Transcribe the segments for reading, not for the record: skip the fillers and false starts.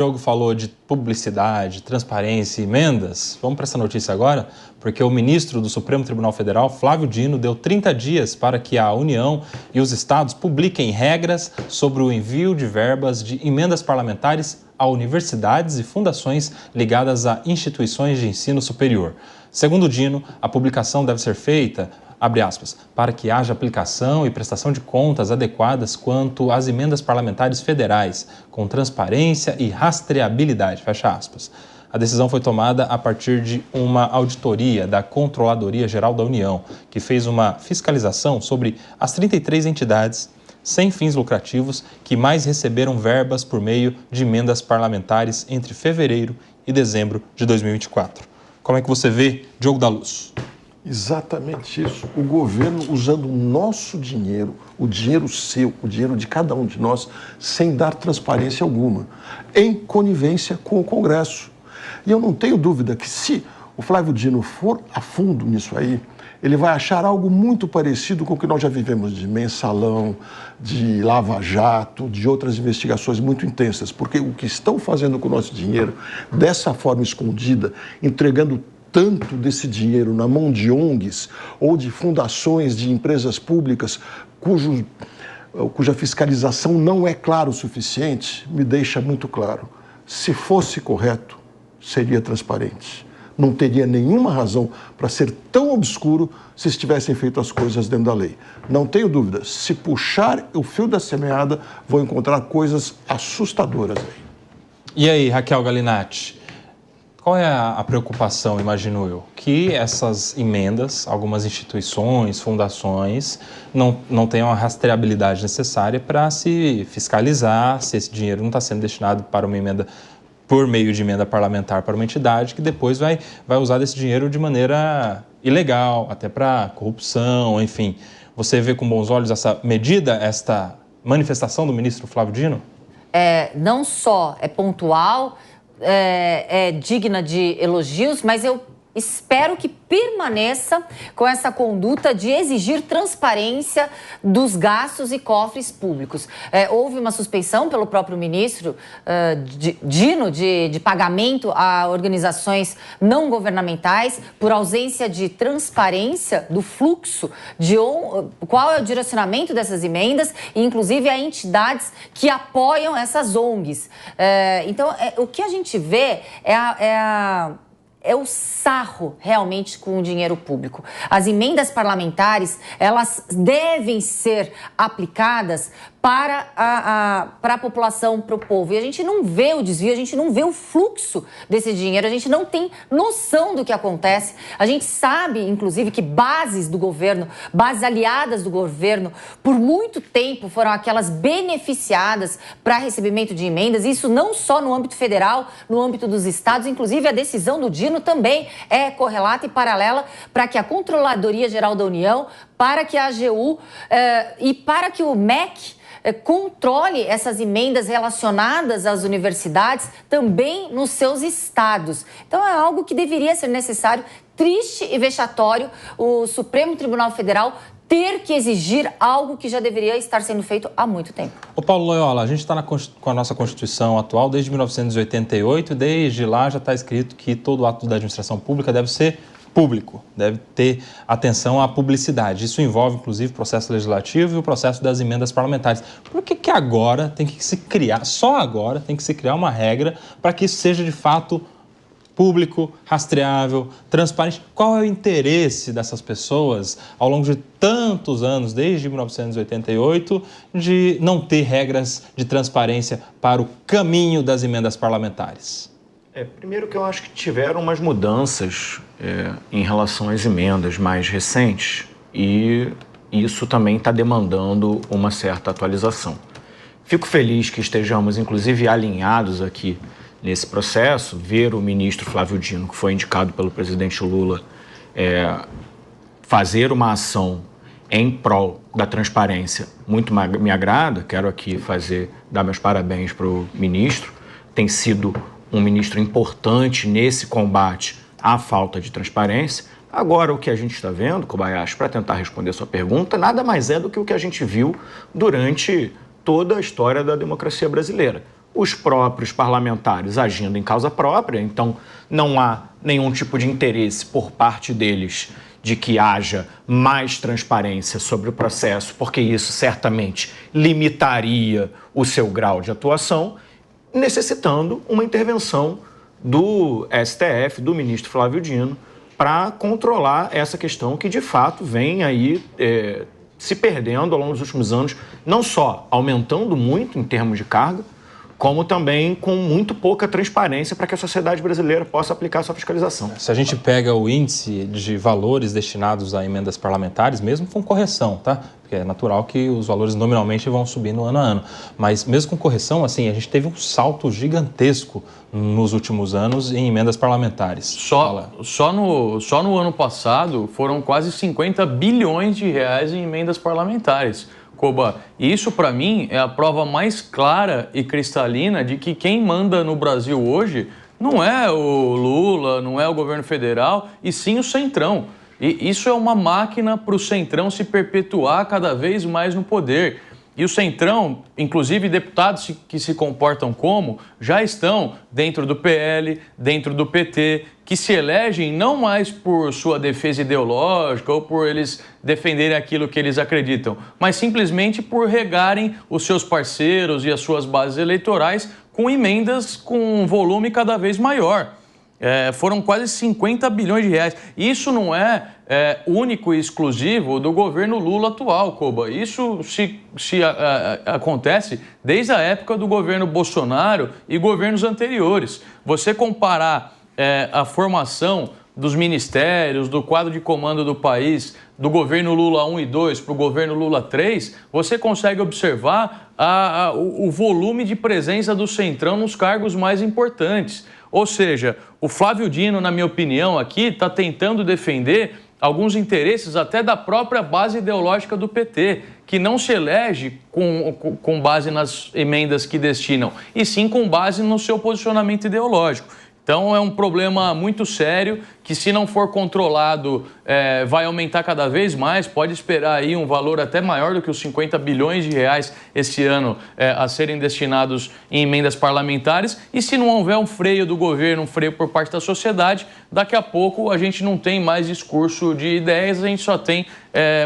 O Diogo falou de publicidade, transparência e emendas. Vamos para essa notícia agora, porque o ministro do Supremo Tribunal Federal, Flávio Dino, deu 30 dias para que a União e os estados publiquem regras sobre o envio de verbas de emendas parlamentares a universidades e fundações ligadas a instituições de ensino superior. Segundo Dino, a publicação deve ser feita, abre aspas, para que haja aplicação e prestação de contas adequadas quanto às emendas parlamentares federais, com transparência e rastreabilidade, fecha aspas. A decisão foi tomada a partir de uma auditoria da Controladoria Geral da União, que fez uma fiscalização sobre as 33 entidades sem fins lucrativos que mais receberam verbas por meio de emendas parlamentares entre fevereiro e dezembro de 2024. Como é que você vê, Diogo da Luz? Exatamente isso. O governo usando o nosso dinheiro, o dinheiro seu, o dinheiro de cada um de nós, sem dar transparência alguma, em conivência com o Congresso. E eu não tenho dúvida que se o Flávio Dino for a fundo nisso aí, ele vai achar algo muito parecido com o que nós já vivemos de mensalão, de lava-jato, de outras investigações muito intensas, porque o que estão fazendo com o nosso dinheiro, dessa forma escondida, entregando tanto desse dinheiro na mão de ONGs ou de fundações de empresas públicas cuja fiscalização não é clara o suficiente, me deixa muito claro. Se fosse correto, seria transparente. Não teria nenhuma razão para ser tão obscuro se estivessem feito as coisas dentro da lei. Não tenho dúvida, se puxar o fio da semeada, vou encontrar coisas assustadoras aí. E aí, Raquel Galinatti? Qual é a preocupação, imagino eu? Que essas emendas, algumas instituições, fundações, não tenham a rastreabilidade necessária para se fiscalizar se esse dinheiro não está sendo destinado para uma emenda, por meio de emenda parlamentar para uma entidade que depois vai usar desse dinheiro de maneira ilegal, até para corrupção, enfim. Você vê com bons olhos essa medida, esta manifestação do ministro Flávio Dino? Não só é pontual, é digna de elogios, mas eu espero que permaneça com essa conduta de exigir transparência dos gastos e cofres públicos. Houve uma suspeição pelo próprio ministro Dino de pagamento a organizações não governamentais por ausência de transparência do fluxo, de qual é o direcionamento dessas emendas, e inclusive a entidades que apoiam essas ONGs. Então, o que a gente vê é o sarro realmente com o dinheiro público. As emendas parlamentares, elas devem ser aplicadas para a população, para o povo. E a gente não vê o desvio, a gente não vê o fluxo desse dinheiro, a gente não tem noção do que acontece. A gente sabe, inclusive, que bases do governo, bases aliadas do governo, por muito tempo foram aquelas beneficiadas para recebimento de emendas. Isso não só no âmbito federal, no âmbito dos estados. Inclusive, a decisão do Dino também é correlata e paralela para que a Controladoria Geral da União, para que a AGU e para que o MEC controle essas emendas relacionadas às universidades também nos seus estados. Então, é algo que deveria ser necessário, triste e vexatório, o Supremo Tribunal Federal ter que exigir algo que já deveria estar sendo feito há muito tempo. Ô Paulo Loyola, a gente está com a nossa Constituição atual desde 1988, e desde lá já está escrito que todo ato da administração pública deve ser público, deve ter atenção à publicidade. Isso envolve, inclusive, o processo legislativo e o processo das emendas parlamentares. Por que agora tem que se criar, só agora tem que se criar uma regra para que isso seja de fato público, rastreável, transparente? Qual é o interesse dessas pessoas, ao longo de tantos anos, desde 1988, de não ter regras de transparência para o caminho das emendas parlamentares? Primeiro que eu acho que tiveram umas mudanças em relação às emendas mais recentes, e isso também está demandando uma certa atualização. Fico feliz que estejamos, inclusive, alinhados aqui nesse processo, ver o ministro Flávio Dino, que foi indicado pelo presidente Lula, fazer uma ação em prol da transparência muito me agrada. Quero aqui dar meus parabéns para o ministro. Tem sido um ministro importante nesse combate à falta de transparência. Agora, o que a gente está vendo, Kobayashi, para tentar responder a sua pergunta, nada mais é do que o que a gente viu durante toda a história da democracia brasileira. os próprios parlamentares agindo em causa própria, então não há nenhum tipo de interesse por parte deles de que haja mais transparência sobre o processo, porque isso certamente limitaria o seu grau de atuação, necessitando uma intervenção do STF, do ministro Flávio Dino, para controlar essa questão que, de fato, vem aí se perdendo ao longo dos últimos anos, não só aumentando muito em termos de carga, como também com muito pouca transparência para que a sociedade brasileira possa aplicar sua fiscalização. Se a gente pega o índice de valores destinados a emendas parlamentares, mesmo com correção, tá? Porque é natural que os valores nominalmente vão subindo ano a ano. Mas mesmo com correção, assim, a gente teve um salto gigantesco nos últimos anos em emendas parlamentares. Só no ano passado foram quase 50 bilhões de reais em emendas parlamentares. Koba, isso para mim é a prova mais clara e cristalina de que quem manda no Brasil hoje não é o Lula, não é o governo federal, e sim o Centrão. E isso é uma máquina para o Centrão se perpetuar cada vez mais no poder. E o Centrão, inclusive deputados que se comportam como, já estão dentro do PL, dentro do PT, que se elegem não mais por sua defesa ideológica ou por eles defenderem aquilo que eles acreditam, mas simplesmente por regarem os seus parceiros e as suas bases eleitorais com emendas com um volume cada vez maior. Foram quase 50 bilhões de reais. Isso não é único e exclusivo do governo Lula atual, Koba. Isso acontece desde a época do governo Bolsonaro e governos anteriores. Você comparar a formação dos ministérios, do quadro de comando do país, do governo Lula 1 e 2 para o governo Lula 3, você consegue observar o volume de presença do Centrão nos cargos mais importantes. Ou seja, o Flávio Dino, na minha opinião, aqui está tentando defender alguns interesses até da própria base ideológica do PT, que não se elege com base nas emendas que destinam, e sim com base no seu posicionamento ideológico. Então é um problema muito sério que, se não for controlado, vai aumentar cada vez mais. Pode esperar aí um valor até maior do que os 50 bilhões de reais esse ano a serem destinados em emendas parlamentares. E se não houver um freio do governo, um freio por parte da sociedade, daqui a pouco a gente não tem mais discurso de ideias, a gente só tem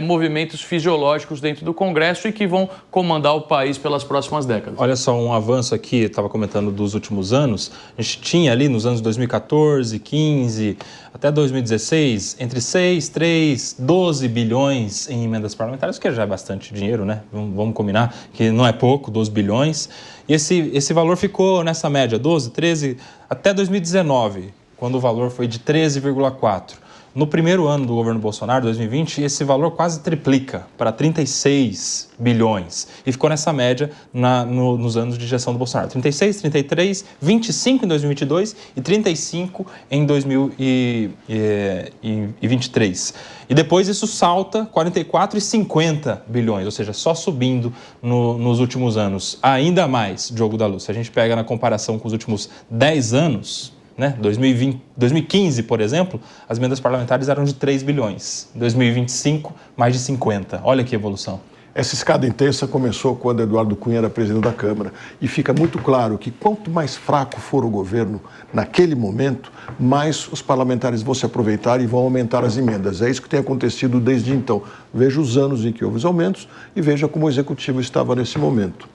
movimentos fisiológicos dentro do Congresso e que vão comandar o país pelas próximas décadas. Olha só, um avanço aqui, eu estava comentando dos últimos anos, a gente tinha ali nos anos 2014, 15, até 2016, entre 6, 3, 12 bilhões em emendas parlamentares, que já é bastante dinheiro, né? Vamos combinar que não é pouco, 12 bilhões. E esse valor ficou nessa média, 12, 13, até 2019, quando o valor foi de 13,4. No primeiro ano do governo Bolsonaro, 2020, esse valor quase triplica para 36 bilhões. E ficou nessa média nos anos de gestão do Bolsonaro. 36, 33, 25 em 2022 e 35 em 2023. E depois isso salta 44 e 50 bilhões, ou seja, só subindo nos últimos anos. Ainda mais, Diogo da Luz, se a gente pega na comparação com os últimos 10 anos... 2015, por exemplo, as emendas parlamentares eram de 3 bilhões. Em 2025, mais de 50. Olha que evolução. Essa escada intensa começou quando Eduardo Cunha era presidente da Câmara. E fica muito claro que quanto mais fraco for o governo naquele momento, mais os parlamentares vão se aproveitar e vão aumentar as emendas. É isso que tem acontecido desde então. Veja os anos em que houve os aumentos e veja como o Executivo estava nesse momento.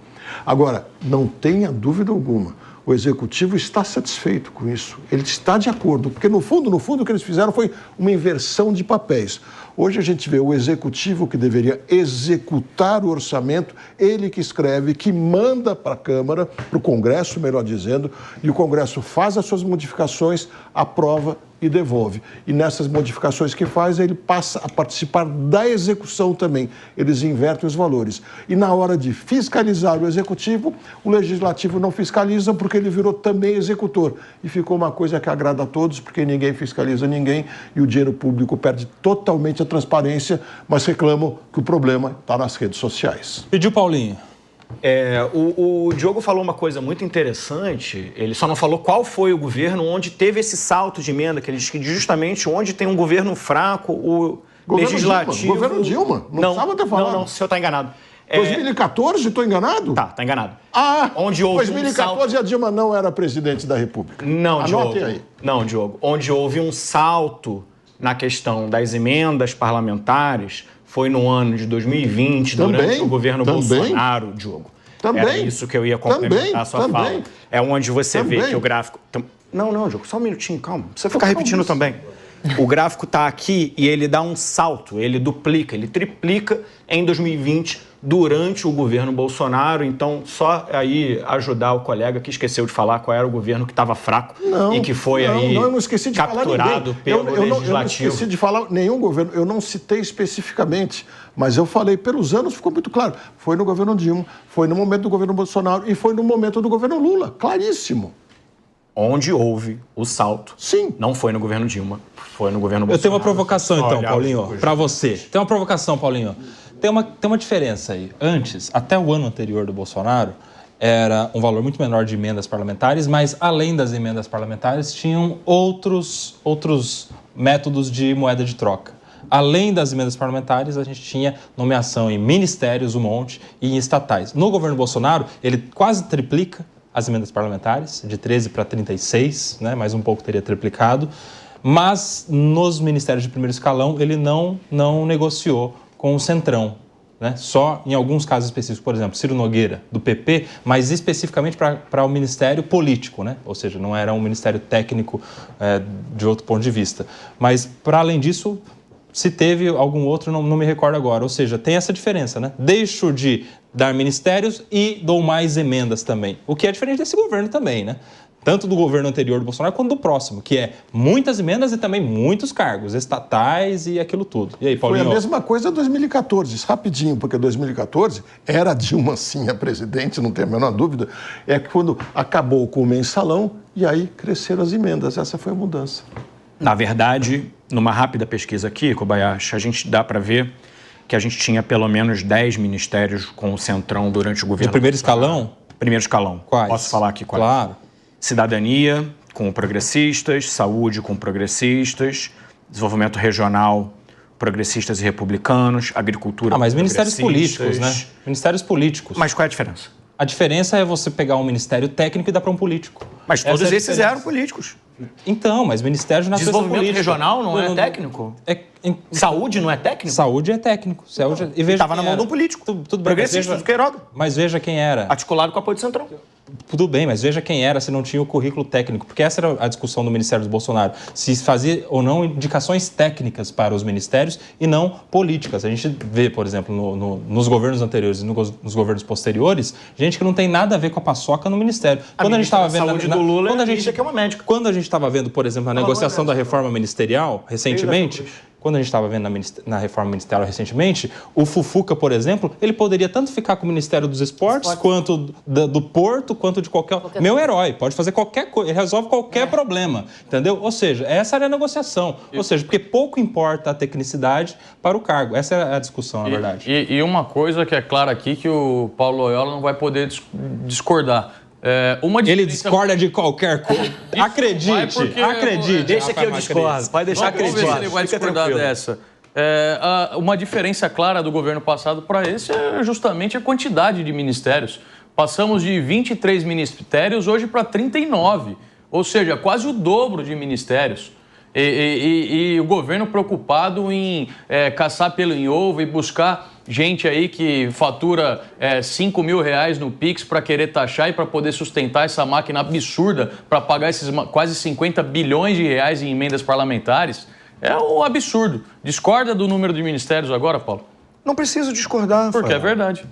Agora, não tenha dúvida alguma, o Executivo está satisfeito com isso. Ele está de acordo, porque no fundo, o que eles fizeram foi uma inversão de papéis. Hoje a gente vê o Executivo, que deveria executar o orçamento, ele que escreve, que manda para a Câmara, para o Congresso, melhor dizendo, e o Congresso faz as suas modificações, aprova e devolve. E nessas modificações que faz, ele passa a participar da execução também. Eles invertem os valores. E na hora de fiscalizar o Executivo, o Legislativo não fiscaliza porque ele virou também executor. E ficou uma coisa que agrada a todos, porque ninguém fiscaliza ninguém e o dinheiro público perde totalmente a transparência, mas reclamam que o problema está nas redes sociais. Pediu, Paulinho. O Diogo falou uma coisa muito interessante, ele só não falou qual foi o governo onde teve esse salto de emenda, que ele diz que justamente onde tem um governo fraco, o governo legislativo... Dilma. Governo Dilma, não precisava ter falado. Não, o senhor está enganado. 2014, estou enganado? Tá enganado. Onde houve 2014 a Dilma não era presidente da República. Não, Anote Diogo. aí. Não, Diogo. Onde houve um salto na questão das emendas parlamentares foi no ano de 2020, durante o governo Bolsonaro, Diogo. Era isso que eu ia complementar a sua fala. É onde você vê que o gráfico... Não, Diogo, só um minutinho, calma. Não precisa ficar repetindo também. O gráfico está aqui e ele dá um salto, ele duplica, ele triplica em 2020 durante o governo Bolsonaro. Então, só aí ajudar o colega que esqueceu de falar qual era o governo que estava fraco e que foi eu não esqueci de capturado pelo Legislativo. Eu não esqueci de falar nenhum governo, eu não citei especificamente, mas eu falei, pelos anos ficou muito claro. Foi no governo Dilma, foi no momento do governo Bolsonaro e foi no momento do governo Lula, claríssimo. Onde houve o salto. Sim. Não foi no governo Dilma, foi no governo Bolsonaro. Eu tenho uma provocação, então, Paulinho, para você. Tem uma provocação, Paulinho. Tem uma diferença aí. Antes, até o ano anterior do Bolsonaro, era um valor muito menor de emendas parlamentares, mas além das emendas parlamentares, tinham outros métodos de moeda de troca. Além das emendas parlamentares, a gente tinha nomeação em ministérios, um monte, e em estatais. No governo Bolsonaro, ele quase triplica as emendas parlamentares, de 13 para 36, né? Mais um pouco teria triplicado, mas nos ministérios de primeiro escalão ele não negociou com o Centrão, né? Só em alguns casos específicos, por exemplo, Ciro Nogueira, do PP, mas especificamente para o ministério político, né? Ou seja, não era um ministério técnico de outro ponto de vista. Mas, para além disso, se teve algum outro, não me recordo agora. Ou seja, tem essa diferença, né? Deixo de dar ministérios e dou mais emendas também. O que é diferente desse governo também, né? Tanto do governo anterior do Bolsonaro quanto do próximo, que é muitas emendas e também muitos cargos estatais e aquilo tudo. E aí, Paulinho? Foi a mesma coisa em 2014, rapidinho, porque 2014 era Dilma sim a presidente, não tem a menor dúvida. É quando acabou com o mensalão e aí cresceram as emendas. Essa foi a mudança. Na verdade, numa rápida pesquisa aqui, Kobayashi, a gente dá para ver que a gente tinha pelo menos 10 ministérios com o Centrão durante o governo. De primeiro escalão? Primeiro escalão. Quais? Posso falar aqui quais? Claro. Cidadania, com progressistas, saúde, com progressistas, desenvolvimento regional, progressistas e republicanos, agricultura, mas ministérios políticos, né? Ministérios políticos. Mas qual é a diferença? A diferença é você pegar um ministério técnico e dar para um político. Mas todos esses eram políticos. Então, mas ministério de natureza política. Desenvolvimento regional não é técnico? Saúde não é técnico? Saúde é técnico. Estava na mão de um político. Tudo bem, progressista do Queiroga. Mas veja quem era. Articulado com o apoio do Centrão. Tudo bem, mas veja quem era se não tinha o currículo técnico. Porque essa era a discussão do Ministério do Bolsonaro. Se fazia ou não indicações técnicas para os ministérios e não políticas. A gente vê, por exemplo, nos governos anteriores e nos governos posteriores, gente que não tem nada a ver com a paçoca no ministério. Quando a gente estava vendo saúde do Lula, quando a gente que é uma médica. Quando a gente estava vendo, por exemplo, a negociação da reforma ministerial recentemente, quando a gente estava vendo na reforma ministerial recentemente, o Fufuca, por exemplo, ele poderia tanto ficar com o Ministério dos Esportes, quanto do Porto, quanto de qualquer... Meu herói, pode fazer qualquer coisa, ele resolve qualquer problema, entendeu? Ou seja, essa era a negociação. Ou seja, porque pouco importa a tecnicidade para o cargo. Essa é a discussão, na verdade. E uma coisa que é clara aqui, que o Paulo Loyola não vai poder discordar. Ele discorda de qualquer coisa. Acredite. Deixa que eu discordo. Pode deixar que eu discordo. Vamos ver se ele vai discordar dessa. Uma diferença clara do governo passado para esse é justamente a quantidade de ministérios. Passamos de 23 ministérios hoje para 39. Ou seja, quase o dobro de ministérios. E o governo preocupado em caçar pelo em ovo e buscar gente aí que fatura R$5 mil no Pix para querer taxar e para poder sustentar essa máquina absurda para pagar esses quase 50 bilhões de reais em emendas parlamentares. É um absurdo. Discorda do número de ministérios agora, Paulo? Não preciso discordar, Rafael. Porque é verdade.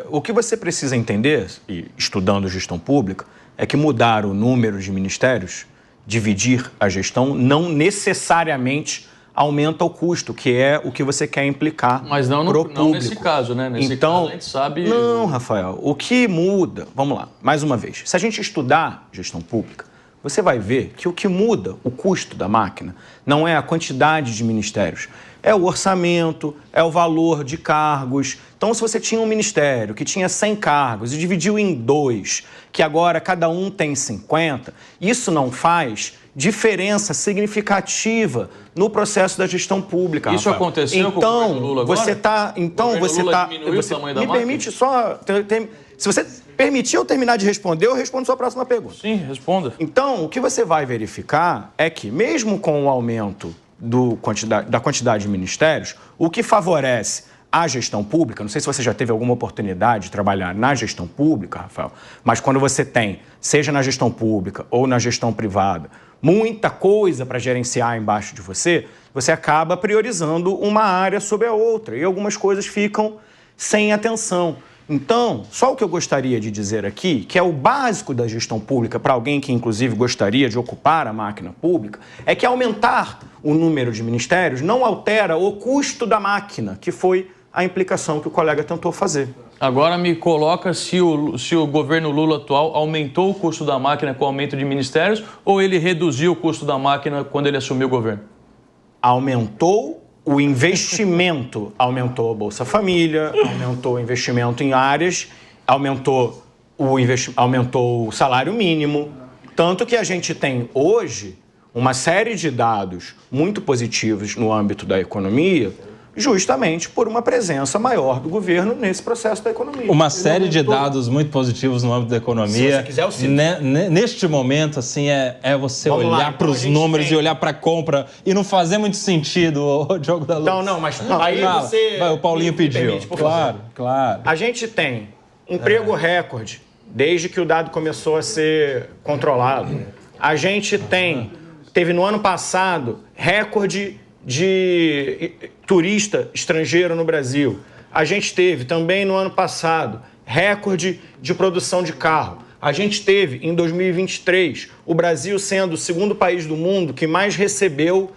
O que você precisa entender, e estudando gestão pública, é que mudar o número de ministérios, dividir a gestão, não necessariamente aumenta o custo, que é o que você quer implicar. Mas não nesse caso, né? Nesse caso a gente sabe... Não, Rafael. O que muda... Vamos lá, mais uma vez. Se a gente estudar gestão pública, você vai ver que o que muda o custo da máquina não é a quantidade de ministérios, é o orçamento, é o valor de cargos. Então, se você tinha um ministério que tinha 100 cargos e dividiu em 2, que agora cada um tem 50, isso não faz diferença significativa no processo da gestão pública. Isso Rafael. aconteceu com o governo Lula agora? Me permite só... Se você permitir eu terminar de responder, eu respondo sua próxima pergunta. Sim, responda. Então, o que você vai verificar é que, mesmo com o aumento da quantidade de ministérios, o que favorece a gestão pública, não sei se você já teve alguma oportunidade de trabalhar na gestão pública, Rafael, mas quando você tem, seja na gestão pública ou na gestão privada, muita coisa para gerenciar embaixo de você, você acaba priorizando uma área sobre a outra e algumas coisas ficam sem atenção. Então, só o que eu gostaria de dizer aqui, que é o básico da gestão pública para alguém que, inclusive, gostaria de ocupar a máquina pública, é que aumentar o número de ministérios não altera o custo da máquina, que foi a implicação que o colega tentou fazer. Agora me coloca se o governo Lula atual aumentou o custo da máquina com o aumento de ministérios ou ele reduziu o custo da máquina quando ele assumiu o governo? Aumentou o investimento, aumentou a Bolsa Família, aumentou o investimento em áreas, aumentou o salário mínimo, tanto que a gente tem hoje uma série de dados muito positivos no âmbito da economia, justamente por uma presença maior do governo nesse processo da economia. Uma série de dados muito positivos no âmbito da economia. Se você quiser, eu cito. Neste momento, assim, é você olhar para os números e olhar para a compra e não fazer muito sentido o Diogo da Luz. Não, mas aí você... O Paulinho pediu. Permite, Claro. A gente tem emprego recorde desde que o dado começou a ser controlado. A gente teve no ano passado recorde de turista estrangeiro no Brasil. A gente teve também no ano passado recorde de produção de carro. A gente teve em 2023 o Brasil sendo o segundo país do mundo que mais recebeu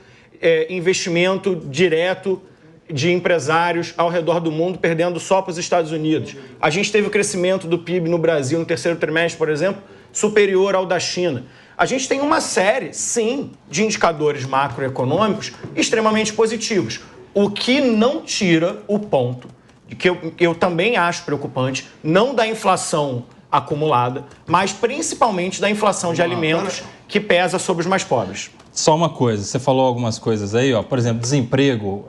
investimento direto de empresários ao redor do mundo, perdendo só para os Estados Unidos. A gente teve o crescimento do PIB no Brasil no terceiro trimestre, por exemplo, superior ao da China. A gente tem uma série, sim, de indicadores macroeconômicos extremamente positivos, o que não tira o ponto, que eu também acho preocupante, não da inflação acumulada, mas principalmente da inflação de alimentos que pesa sobre os mais pobres. Só uma coisa, você falou algumas coisas aí, ó, por exemplo, desemprego,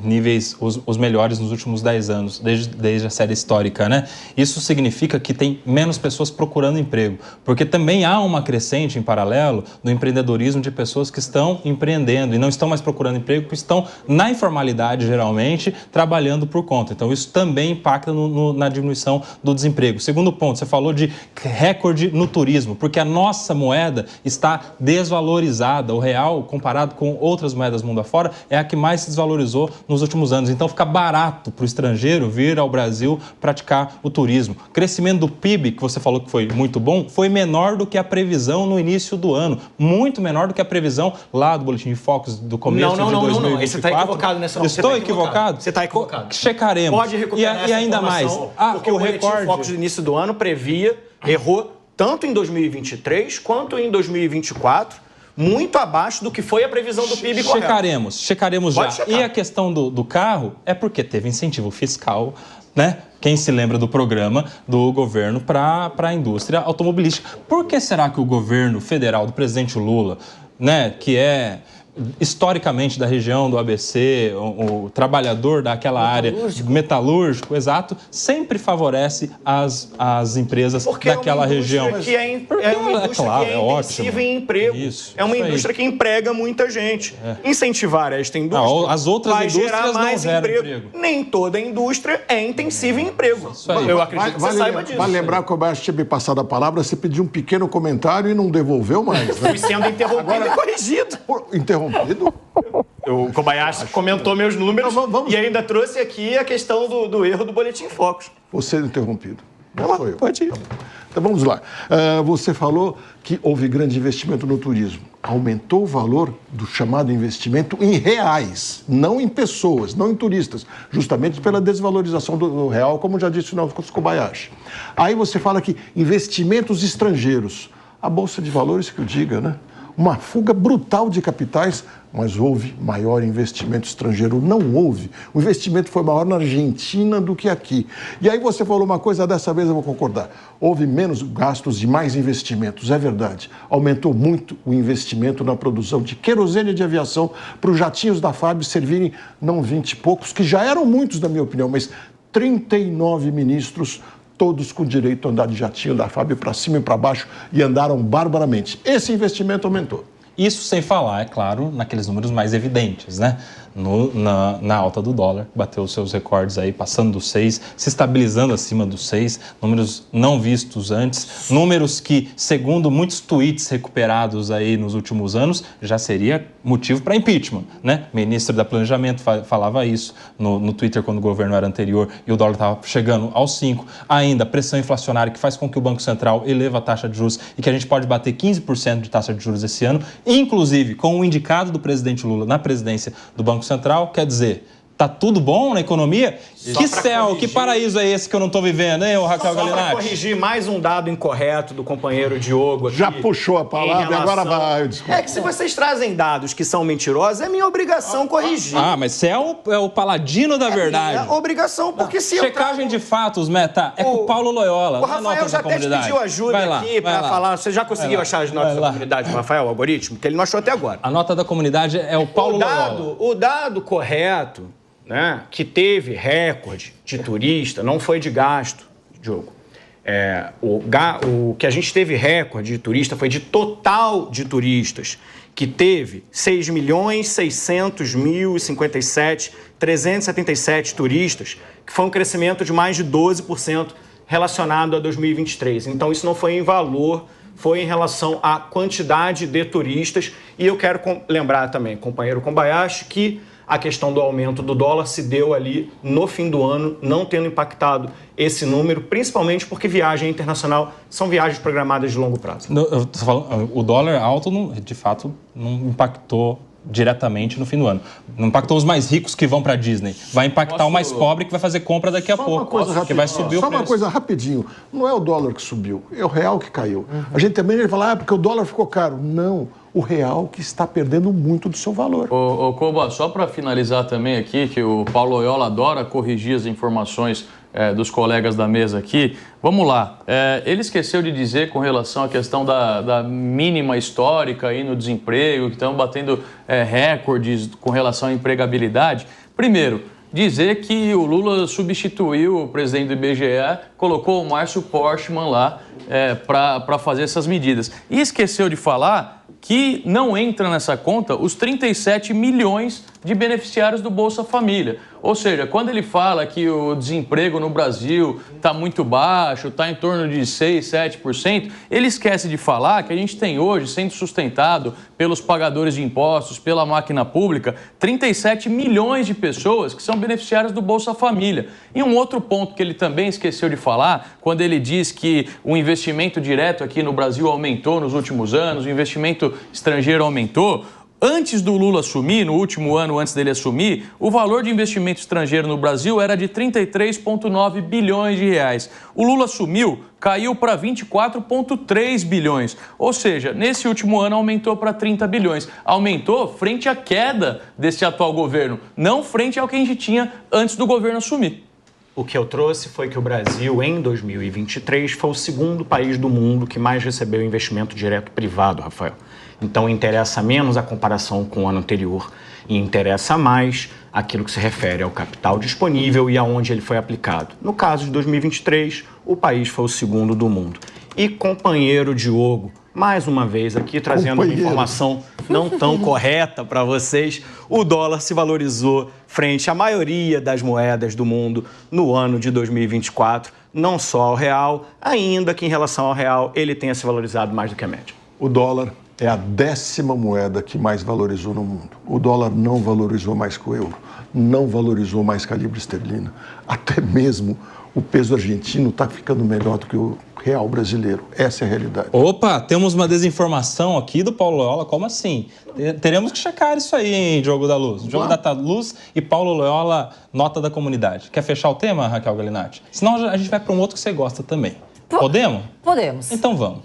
níveis os melhores nos últimos 10 anos, desde a série histórica, né? Isso significa que tem menos pessoas procurando emprego, porque também há uma crescente em paralelo do empreendedorismo de pessoas que estão empreendendo e não estão mais procurando emprego, porque estão na informalidade, geralmente, trabalhando por conta. Então, isso também impacta na diminuição do desemprego. Segundo ponto, você falou de recorde no turismo, porque a nossa moeda está desvalorizada. O real, comparado com outras moedas mundo afora, é a que mais se desvalorizou nos últimos anos. Então, fica barato para o estrangeiro vir ao Brasil praticar o turismo. O crescimento do PIB, que você falou que foi muito bom, foi menor do que a previsão no início do ano. Muito menor do que a previsão lá do Boletim de Focus do começo de 2024. Não. Você está equivocado nessa não. Estou equivocado? Você está equivocado. Checaremos. Pode recuperar e ainda mais. Porque o Boletim de Focus do início do ano errou tanto em 2023 quanto em 2024, muito abaixo do que foi a previsão do PIB correto. Checaremos já. E a questão do carro é porque teve incentivo fiscal, né? Quem se lembra do programa do governo para a indústria automobilística. Por que será que o governo federal do presidente Lula, né, que é historicamente da região do ABC, o trabalhador daquela área metalúrgico, exato, sempre favorece as empresas daquela região? É uma indústria que é intensiva em emprego. É uma indústria que emprega muita gente. Incentivar esta indústria as outras vai indústrias gerar mais não geram emprego. Nem toda indústria é intensiva em emprego. Eu acredito que você saiba disso. Vale lembrar que o Baixo tinha me passado a palavra, você pediu um pequeno comentário e não devolveu mais. Né? Fui sendo interrompido e corrigido. Interrompido? O Kobayashi comentou meus números e ainda trouxe aqui a questão do erro do Boletim Focus. Você interrompido. Não sou eu. Pode ir. Então vamos lá. Você falou que houve grande investimento no turismo. Aumentou o valor do chamado investimento em reais, não em pessoas, não em turistas, justamente pela desvalorização do real, como já disse o Nelson Kobayashi. Aí você fala que investimentos estrangeiros A Bolsa de Valores que o diga, né? Uma fuga brutal de capitais, mas houve maior investimento estrangeiro. Não houve. O investimento foi maior na Argentina do que aqui. E aí você falou uma coisa, dessa vez eu vou concordar. Houve menos gastos e mais investimentos, é verdade. Aumentou muito o investimento na produção de querosene de aviação para os jatinhos da FAB servirem, não 20 e poucos, que já eram muitos, na minha opinião, mas 39 ministros, todos com direito a andar de jatinho da FAB para cima e para baixo, e andaram barbaramente. Esse investimento aumentou. Isso sem falar, é claro, naqueles números mais evidentes, né? Na alta do dólar, bateu os seus recordes aí, passando dos 6, se estabilizando acima dos 6, números não vistos antes, números que, segundo muitos tweets recuperados aí nos últimos anos, já seria motivo para impeachment, né? O ministro da Planejamento falava isso no Twitter quando o governo era anterior e o dólar estava chegando aos 5. Ainda, pressão inflacionária que faz com que o Banco Central eleva a taxa de juros e que a gente pode bater 15% de taxa de juros esse ano, inclusive com o indicado do presidente Lula na presidência do Banco Central. Quer dizer, tá tudo bom na economia? Que céu, que paraíso é esse que eu não tô vivendo, hein, Raquel Galinatti? Só para corrigir mais um dado incorreto do companheiro Diogo aqui. Já puxou a palavra e agora vai. Desculpa. É que se vocês trazem dados que são mentirosos, é minha obrigação corrigir. Mas você é o paladino da verdade. É obrigação, porque se Checagem de fatos, Meta, é com o Paulo Loyola. O Rafael já até te pediu ajuda aqui para falar. Você já conseguiu achar as notas da comunidade do Rafael, o algoritmo? Que ele não achou até agora. A nota da comunidade é o Paulo Loyola. O dado correto, né, que teve recorde de turista, não foi de gasto, Diogo. O que a gente teve recorde de turista foi de total de turistas, que teve 6.600.057.377 turistas, que foi um crescimento de mais de 12% relacionado a 2023. Então, isso não foi em valor, foi em relação à quantidade de turistas. E eu quero lembrar também, companheiro Kobayashi, que a questão do aumento do dólar se deu ali no fim do ano, não tendo impactado esse número, principalmente porque viagem internacional são viagens programadas de longo prazo. Eu tô falando, o dólar alto, de fato, não impactou diretamente no fim do ano. Não impactou os mais ricos que vão para a Disney. Vai impactar o mais pobre que vai fazer compra daqui a pouco. Que vai subir o preço. Só uma coisa rapidinho. Não é o dólar que subiu, é o real que caiu. A gente também vai falar, porque o dólar ficou caro. Não. O real que está perdendo muito do seu valor. Ô Koba, só para finalizar também aqui, que o Paulo Loyola adora corrigir as informações dos colegas da mesa aqui. Vamos lá. Ele esqueceu de dizer com relação à questão da mínima histórica aí no desemprego, que estão batendo recordes com relação à empregabilidade. Primeiro, dizer que o Lula substituiu o presidente do IBGE, colocou o Márcio Porchmann lá para fazer essas medidas. E esqueceu de falar que não entra nessa conta os 37 milhões de beneficiários do Bolsa Família. Ou seja, quando ele fala que o desemprego no Brasil está muito baixo, está em torno de 6, 7%, ele esquece de falar que a gente tem hoje, sendo sustentado pelos pagadores de impostos, pela máquina pública, 37 milhões de pessoas que são beneficiárias do Bolsa Família. E um outro ponto que ele também esqueceu de falar, quando ele diz que o investimento direto aqui no Brasil aumentou nos últimos anos, o investimento estrangeiro aumentou. Antes do Lula assumir, no último ano antes dele assumir, o valor de investimento estrangeiro no Brasil era de 33,9 bilhões de reais. O Lula assumiu, caiu para 24,3 bilhões. Ou seja, nesse último ano aumentou para 30 bilhões. Aumentou frente à queda desse atual governo, não frente ao que a gente tinha antes do governo assumir. O que eu trouxe foi que o Brasil, em 2023, foi o segundo país do mundo que mais recebeu investimento direto privado, Rafael. Então, interessa menos a comparação com o ano anterior e interessa mais aquilo que se refere ao capital disponível e aonde ele foi aplicado. No caso de 2023, o país foi o segundo do mundo. E, companheiro Diogo, mais uma vez aqui trazendo uma informação não tão correta para vocês, o dólar se valorizou frente à maioria das moedas do mundo no ano de 2024, não só ao real, ainda que em relação ao real ele tenha se valorizado mais do que a média. O dólar é a 10ª moeda que mais valorizou no mundo. O dólar não valorizou mais que o euro, não valorizou mais que a libra esterlina. Até mesmo o peso argentino está ficando melhor do que o real brasileiro. Essa é a realidade. Opa, temos uma desinformação aqui do Paulo Loyola. Como assim? Teremos que checar isso aí, hein, Diogo da Luz. Diogo da Luz e Paulo Loyola, nota da comunidade. Quer fechar o tema, Raquel Galinatti? Senão a gente vai para um outro que você gosta também. Podemos? Podemos. Então vamos.